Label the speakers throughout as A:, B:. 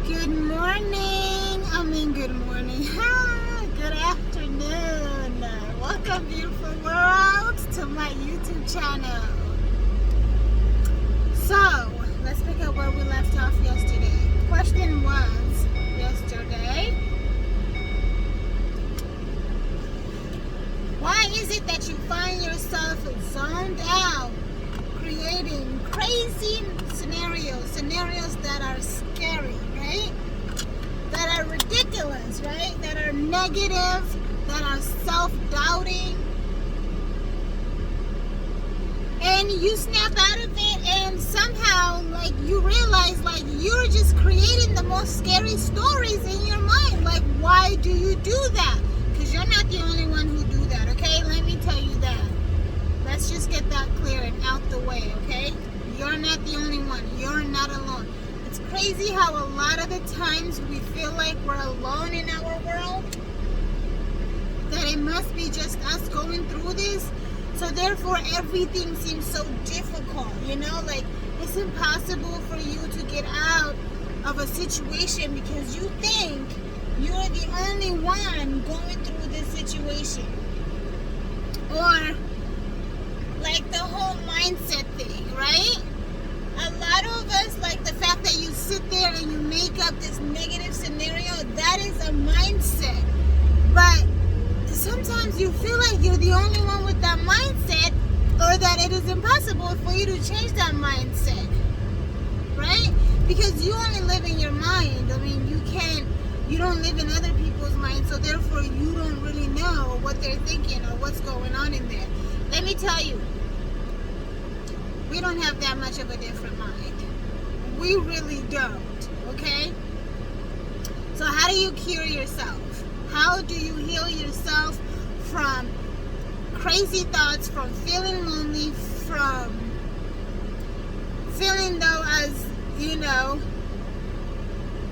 A: Good morning. Good morning. Hi, good afternoon. Welcome, beautiful world, to my YouTube channel. So, let's pick up where we left off yesterday. Question was yesterday, why is it that you find yourself zoned out, creating crazy scenarios that are scary, right? That are ridiculous, right? That are negative, that are self-doubting. And you snap out of it and somehow you realize you're just creating the most scary stories in your mind. Why do you do that? Because you're not the only one who do that, okay? Let me tell you that. Let's just get that clear and out the way, okay? You're not the only one. You're not alone. It's crazy how a lot of the times we feel like we're alone in our world, that it must be just us going through this, so therefore everything seems so difficult, it's impossible for you to get out of a situation because you think you're the only one going through this situation. Or the whole mindset thing, right? A lot of us, the fact that you sit there and you make up this negative scenario, that is a mindset. But sometimes you feel like you're the only one with that mindset, or that it is impossible for you to change that mindset, right? Because you only live in your mind. You don't live in other people's minds, so therefore you don't really know what they're thinking or what's going on in there. Let me tell you, we don't have that much of a different mind. We really don't, okay? So how do you cure yourself? How do you heal yourself from crazy thoughts, from feeling lonely, from feeling as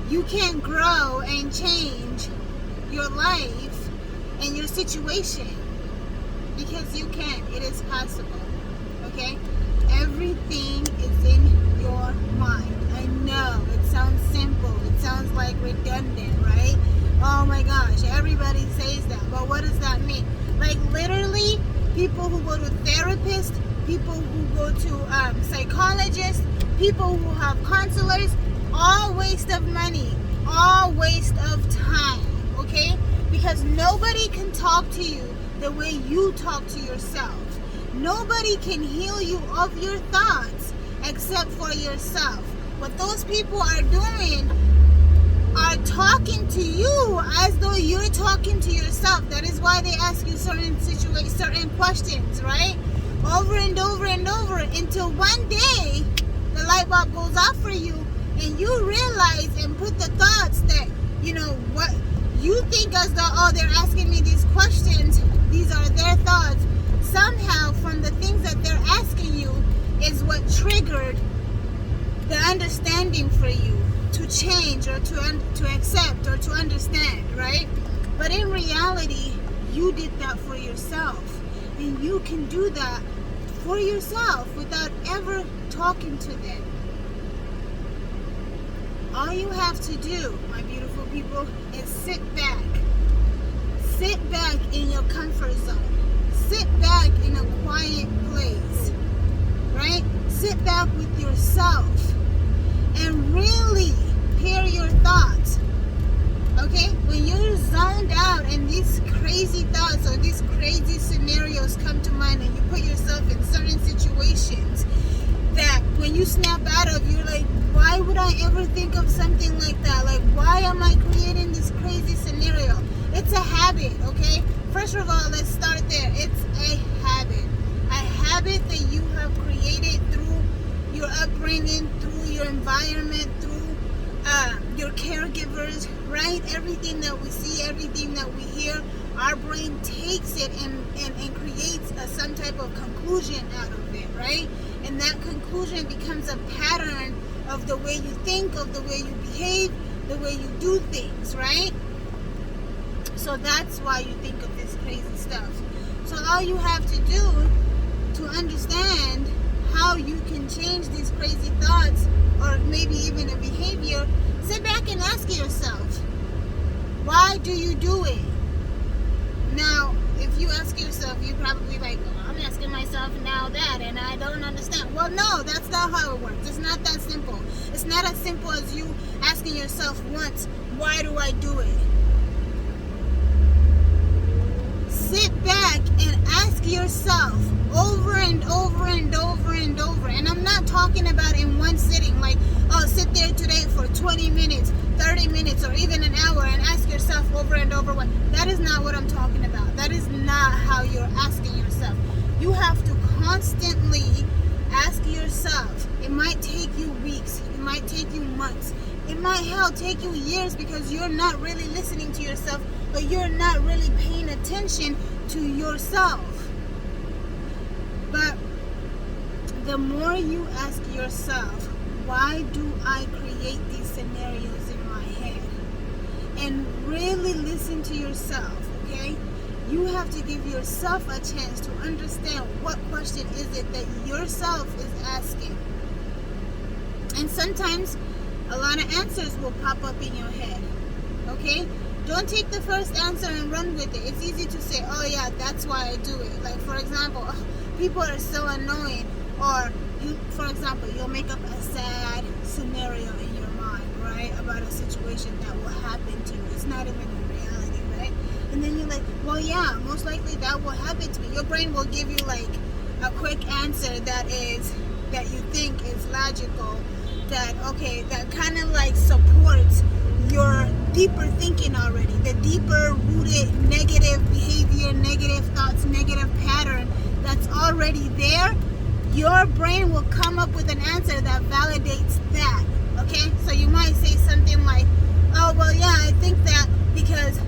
A: you can't grow and change your life and your situation? Because you can. It is possible, okay? Everything is in your mind. I know it sounds simple. It sounds redundant, right? Oh my gosh, everybody says that. But what does that mean? Literally, people who go to therapists, people who go to psychologists, people who have counselors, all waste of money, all waste of time, okay? Because nobody can talk to you the way you talk to yourself. Nobody can heal you of your thoughts except for yourself. What those people are doing are talking to you as though you're talking to yourself. That is why they ask you certain questions, right? Over and over and over, until one day the light bulb goes off for you and you realize and put the thoughts that, what you think as though, oh, they're asking me these questions, these are their thoughts. Somehow from the things that they're asking you is what triggered the understanding for you to change or to accept or to understand, right? But in reality, you did that for yourself, and you can do that for yourself without ever talking to them. All you have to do, my beautiful people, is sit back in your comfort zone, sit back in a quiet place, right? Sit back with yourself and really hear your thoughts, okay? When you're zoned out and these crazy thoughts or these crazy scenarios come to mind and you put yourself in certain situations that when you snap out of, you're like, why would I ever think of something like that? Why am I creating this crazy scenario? It's a habit, okay? First of all, let's start there. It's a habit. A habit that you have created through your upbringing, through your environment, through your caregivers, right? Everything that we see, everything that we hear, our brain takes it and creates some type of conclusion out of it, right? And that conclusion becomes a pattern of the way you think, of the way you behave, the way you do things, right? So that's why you think of this crazy stuff. So all you have to do to understand how you can change these crazy thoughts or maybe even a behavior, sit back and ask yourself, why do you do it? Now, if you ask yourself, you probably like, oh, I'm asking myself now that, and I don't understand. Well, no, that's not how it works. It's not that simple. It's not as simple as you asking yourself once, why do I do it? Sit back and ask yourself over and over and over and over. And I'm not talking about in one sitting, like, oh, sit there today for 20 minutes, 30 minutes, or even an hour and ask yourself over and over. That is not what I'm talking about. That is not how you're asking yourself. You have to constantly ask yourself. It might take you weeks. It might take you months. It might take you years because you're not really listening to yourself, but you're not really paying attention to yourself. But the more you ask yourself, why do I create these scenarios in my head? And really listen to yourself, okay? You have to give yourself a chance to understand what question is it that yourself is asking. And sometimes a lot of answers will pop up in your head, okay? Don't take the first answer and run with it. It's easy to say, oh yeah, that's why I do it. Like, for example, people are so annoying. Or, for example, you'll make up a sad scenario in your mind, right? About a situation that will happen to you. It's not even a reality, right? And then you're like, well, yeah, most likely that will happen to me. Your brain will give you like a quick answer that you think is logical, that, okay, that kind of like supports your deeper thinking already, the deeper rooted negative behavior, negative thoughts, negative pattern that's already there. Your brain will come up with an answer that validates that, okay? So you might say something like, oh, well, yeah, I think that because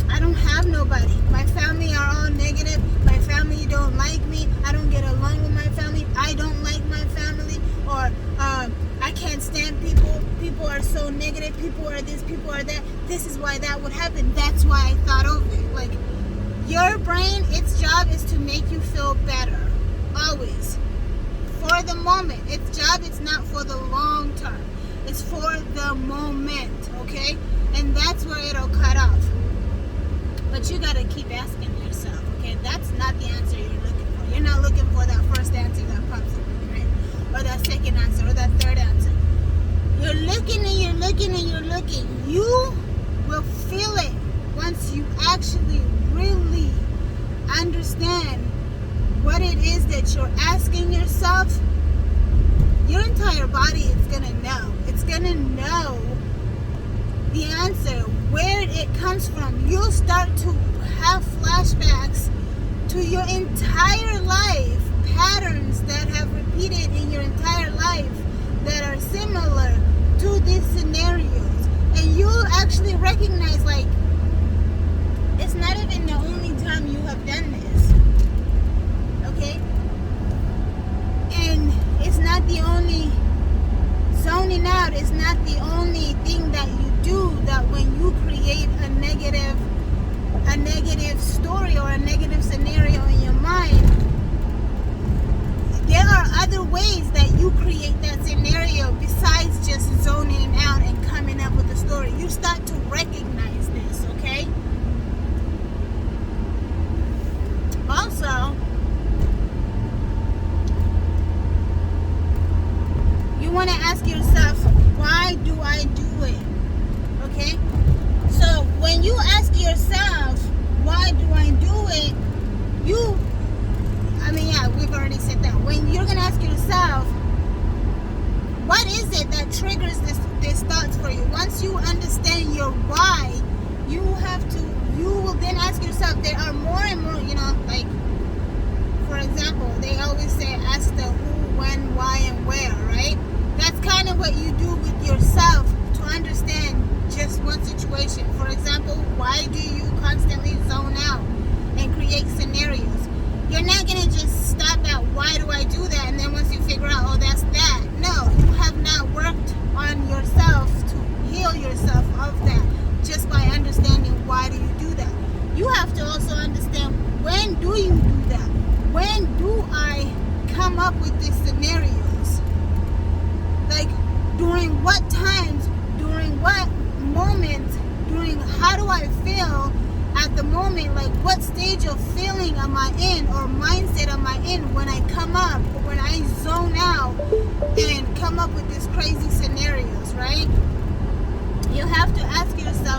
A: I don't have nobody. My family are all negative. My family don't like me. I don't get along with my family. I don't like my family. Or I can't stand people. People are so negative. People are this, people are that. This is why that would happen. That's why I thought of it. Like, your brain, its job is to make you feel better. Always. For the moment. Its job is not for the long term. It's for the moment, okay? And that's where it'll cut off. But you gotta keep asking yourself, okay? That's not the answer you're looking for. You're not looking for that first answer that pops up in your head, or that second answer, or that third answer. You're looking and you're looking and you're looking. You will feel it once you actually really understand what it is that you're asking yourself. Your entire body is gonna know. It's gonna know the answer, where it comes from. You'll start to have flashbacks to your entire life, patterns that have repeated in your entire life that are similar to these scenarios. And you'll actually recognize, like, it's not even the only time you have done this, okay? And it's not the only, zoning out is not the only thing that you do, that when you create a negative story or a negative scenario in your mind, there are other ways that you create that scenario besides just zoning out and coming up with a story. You start to recognize this, okay? Also, you want to ask yourself, why do I do it? Okay? So when you ask yourself, why do I do it? We've already said that. When you're going to ask yourself, what is it that triggers this thoughts for you? Once you understand your why, you will then ask yourself, there are more and more, like, for example, they always say, ask the who, when, why, and where, right? That's kind of what you do with yourself to understand just one situation. For example, why do you constantly zone out and create scenarios? You're not going to just stop at, why do I do that? And then once you figure out, oh, that's that. No, you have not worked on yourself to heal yourself of that just by understanding why do you do that. You have to also understand, when do you do that? When do I come up with these scenarios? Like, during what times, during what feel at the moment, like what stage of feeling am I in or mindset am I in when I come up, when I zone out and come up with these crazy scenarios, right? You have to ask yourself,